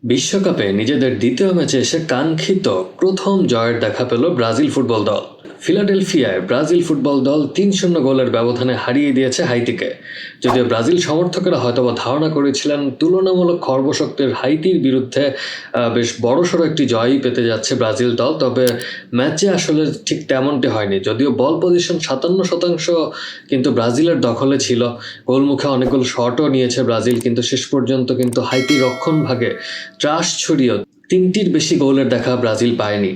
বিশ্বকাপে নিজেদের দ্বিতীয় ম্যাচে এসে কাঙ্ক্ষিত প্রথম জয়ের দেখা পেল ব্রাজিল ফুটবল দল। ফিলাডেলফিয়ায় ব্রাজিল ফুটবল দল ৩-০ গোলের ব্যবধানে হারিয়ে দিয়েছে হাইতিকে। যদিও ব্রাজিল সমর্থকেরা হয়তোবা ধারণা করেছিলেন তুলনামূলক খর্বশক্তির হাইতির বিরুদ্ধে বেশ বড়সড় একটি জয়ই পেতে যাচ্ছে ব্রাজিল দল, তবে ম্যাচে আসলে ঠিক তেমনটি হয়নি। যদিও বল পজিশন ৫৭% কিন্তু ব্রাজিলের দখলে ছিল, গোলমুখে অনেকগুলো শটও নিয়েছে ব্রাজিল, কিন্তু শেষ পর্যন্ত কিন্তু হাইতি রক্ষণভাগে ত্রাস ছড়িয়েও ৩টির বেশি গোলের দেখা ব্রাজিল পায়নি।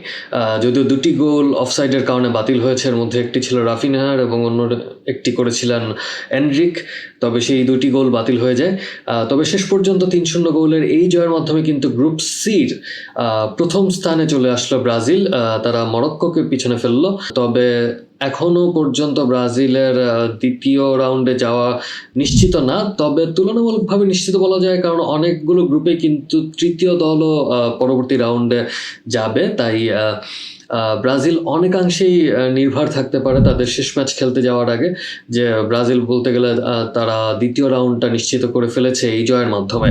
যদিও ২টি গোল অফসাইডের কারণে বাতিল হয়েছে, এর মধ্যে একটি ছিল রাফিনহার এবং অন্য একটি করেছিলেন এনরিক, তবে সেই ২টি গোল বাতিল হয়ে যায়। তবে শেষ পর্যন্ত ৩-০ গোলের এই জয়ের মাধ্যমে কিন্তু গ্রুপ সির প্রথম স্থানে চলে আসলো ব্রাজিল। তারা মরক্কোকে পিছনে ফেললো, তবে এখনো পর্যন্ত ব্রাজিলের দ্বিতীয় রাউন্ডে যাওয়া নিশ্চিত না, তবে তুলনামূলকভাবে নিশ্চিত বলা যায়, কারণ অনেকগুলো গ্রুপে কিন্তু তৃতীয় দলও পরবর্তী রাউন্ডে যাবে। তাই ব্রাজিল অনেকাংশেই নির্ভর থাকতে পারে তাদের শেষ ম্যাচ খেলতে যাওয়ার আগে, যে ব্রাজিল বলতে গেলে তারা দ্বিতীয় রাউন্ডটা নিশ্চিত করে ফেলেছে এই জয়ের মাধ্যমে।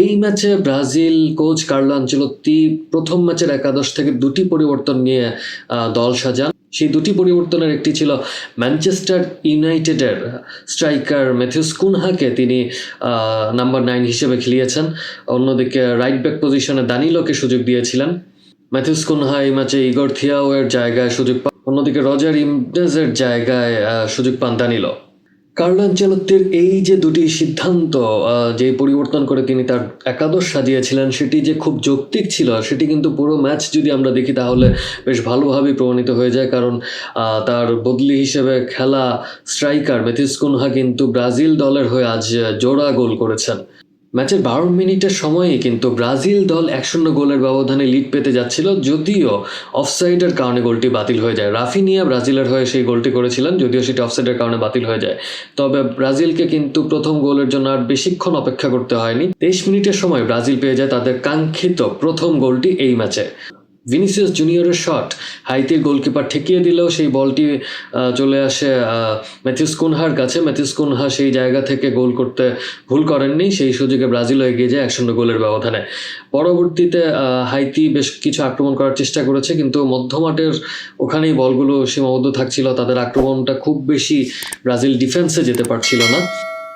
এই ম্যাচে ব্রাজিল কোচ কার্লো আনচেলত্তি প্রথম ম্যাচের একাদশ থেকে ২টি পরিবর্তন নিয়ে দল সাজান। সেই ২টি পরিবর্তনের একটি ছিল ম্যানচেস্টার ইউনাইটেডের স্ট্রাইকার ম্যাথিউস কুনহাকে তিনি নাম্বার ৯ হিসেবে খেলিয়েছেন। অন্যদিকে রাইট ব্যাক পজিশনে দানিলোকে সুযোগ দিয়েছিলেন। ম্যাথিউস কুনহা এই ম্যাচে ইগর থিয়াওয়ের জায়গায় সুযোগ পান, অন্যদিকে রজার ইমডেজের জায়গায় সুযোগ পান দানিলো। কার্লো আনচেলত্তির এই যে ২টি সিদ্ধান্ত, যে পরিবর্তন করে তিনি তার একাদশ সাজিয়েছিলেন, সেটি যে খুব যৌক্তিক ছিল সেটি কিন্তু পুরো ম্যাচ যদি আমরা দেখি তাহলে বেশ ভালোভাবেই প্রমাণিত হয়ে যায়, কারণ তার বদলি হিসেবে খেলা স্ট্রাইকার ম্যাথিউস কুনহা কিন্তু ব্রাজিল দলের হয়ে আজ জোড়া গোল করেছেন। ম্যাচের ১২ মিনিটের সময়েই কিন্তু ব্রাজিল দল ১-০ গোলের ব্যবধানে লিড পেতে যাচ্ছিল, যদিও অফসাইডের কারণে গোলটি বাতিল হয়ে যায়। রাফিনিয়া ব্রাজিলের হয়ে সেই গোলটি করেছিলেন, যদিও সেটি অফসাইডের কারণে বাতিল হয়ে যায়। তবে ব্রাজিলকে কিন্তু প্রথম গোলের জন্য আর বেশিক্ষণ অপেক্ষা করতে হয়নি। ২৩ মিনিটের সময় ব্রাজিল পেয়ে যায় তাদের কাঙ্ক্ষিত প্রথম গোলটি এই ম্যাচে। ভিনিসিয়াস জুনিয়রের শট হাইতির গোলকিপার ঠেকিয়ে দিলেও সেই বলটি চলে আসে ম্যাথিউস কুনহার কাছে। ম্যাথিউস কুনহা সেই জায়গা থেকে গোল করতে ভুল করেননি, সেই সুযোগে ব্রাজিলও এগিয়ে যায় ১-০ গোলের ব্যবধানে। পরবর্তীতে হাইতি বেশ কিছু আক্রমণ করার চেষ্টা করেছে, কিন্তু মধ্যমাঠের ওখানেই বলগুলো সীমাবদ্ধ থাকছিল, তাদের আক্রমণটা খুব বেশি ব্রাজিল ডিফেন্সে যেতে পারছিল না।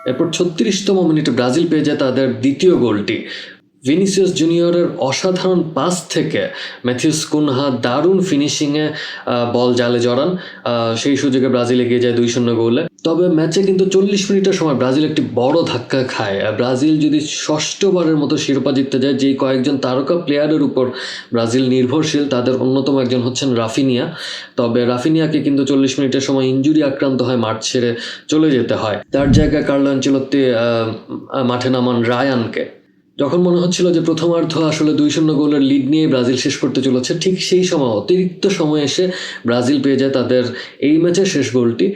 এরপর ৩৬তম মিনিটে ব্রাজিল পেয়ে যায় তাদের দ্বিতীয় গোলটি। ভিনিসিয়াস জুনিয়রের অসাধারণ পাস থেকে ম্যাথিউস কুনহা দারুণ ফিনিশিংয়ে বল জালে জড়ান, সেই সুযোগে ব্রাজিল এগিয়ে যায় ২-০ গোলে। তবে ম্যাচে কিন্তু ৪০ মিনিটের সময় ব্রাজিল একটি বড় ধাক্কা খায়। ব্রাজিল যদি ষষ্ঠবারের মতো শিরোপা জিততে যায়, যেই কয়েকজন তারকা প্লেয়ারের উপর ব্রাজিল নির্ভরশীল তাদের অন্যতম একজন হচ্ছেন রাফিনিয়া। তবে রাফিনিয়াকে কিন্তু ৪০ মিনিটের সময় ইনজুরি আক্রান্ত হয়, মাঠ ছেড়ে চলে যেতে হয়। তার জায়গায় কার্লো আনচেলত্তি মাঠে নামান রায়ানকে। যখন মনে হচ্ছিল যে প্রথমার্ধ আসলে ২-০ গোলের লিড নিয়ে ব্রাজিল শেষ করতে চলেছে, ঠিক সেই সময় অতিরিক্ত সময় এসে ব্রাজিল পেয়ে যায় তাদের এই ম্যাচের শেষ গোলটি,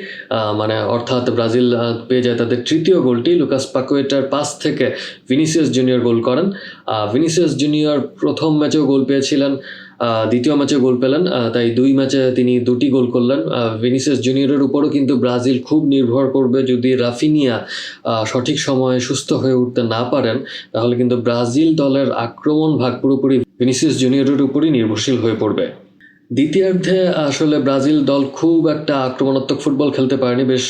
অর্থাৎ ব্রাজিল পেয়ে যায় তাদের তৃতীয় গোলটি। লুকাস পাকুয়েটার পাস থেকে ভিনিসিয়াস জুনিয়র গোল করেন। ভিনিসিয়াস জুনিয়র প্রথম ম্যাচেও গোল পেয়েছিলেন, দ্বিতীয় ম্যাচে গোল পেলেন, তাই ২ ম্যাচে তিনি ২টি গোল করলেন। ভিনিসিয়াস জুনিয়রের উপরও কিন্তু ব্রাজিল খুব নির্ভর করবে। যদি রাফিনিয়া সঠিক সময়ে সুস্থ হয়ে উঠতে না পারেন, তাহলে কিন্তু ব্রাজিল দলের আক্রমণ ভাগ পুরোপুরি ভিনিসিয়াস জুনিয়রের উপরই নির্ভরশীল হয়ে পড়বে। দ্বিতীয়ার্ধে আসলে ব্রাজিল দল খুব একটা আক্রমণাত্মক ফুটবল খেলতে পারেনি, বেশ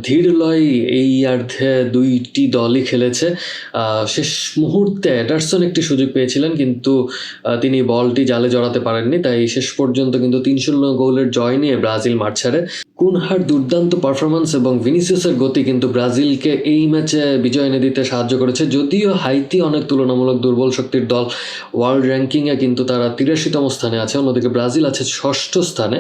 ধীরলয় এই অর্ধে ২টি দলই খেলেছে। শেষ মুহূর্তে এডারসন একটি সুযোগ পেয়েছিলেন, কিন্তু তিনি বলটি জালে জড়াতে পারেননি, তাই শেষ পর্যন্ত কিন্তু ৩-০ গোলের জয় নিয়ে ব্রাজিল মাঠ ছাড়ে। কুনহার দুর্দান্ত পারফরমেন্স এবং ভিনিসিয়াসের গতি কিন্তু ব্রাজিলকে এই ম্যাচে বিজয় এনে দিতে সাহায্য করেছে। যদিও হাইতি অনেক তুলনামূলক দুর্বল শক্তির দল, ওয়ার্ল্ড র্যাঙ্কিংয়ে কিন্তু তারা ৮৩তম স্থানে আছে, অন্যদিকে ব্রাজিল আছে ৬ষ্ঠ স্থানে।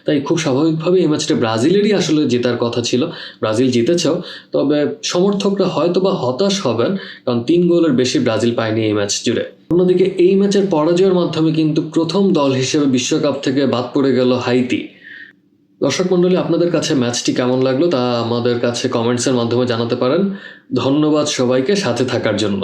তাই খুব স্বাভাবিকভাবে এই ম্যাচটা ব্রাজিলেরই আসলে জেতার কথা ছিল, ব্রাজিল জিতেছেও। তবে সমর্থকরা হয়তোবা হতাশ হবেন, কারণ ৩ গোলের বেশি ব্রাজিল পায়নি এই ম্যাচ জুড়ে। অন্যদিকে এই ম্যাচের পরাজয়ের মাধ্যমে কিন্তু প্রথম দল হিসেবে বিশ্বকাপ থেকে বাদ পড়ে গেল হাইতি। দর্শক মণ্ডলী, আপনাদের কাছে ম্যাচটি কেমন লাগলো তা আমাদের কাছে কমেন্টসের মাধ্যমে জানাতে পারেন। ধন্যবাদ সবাইকে সাথে থাকার জন্য।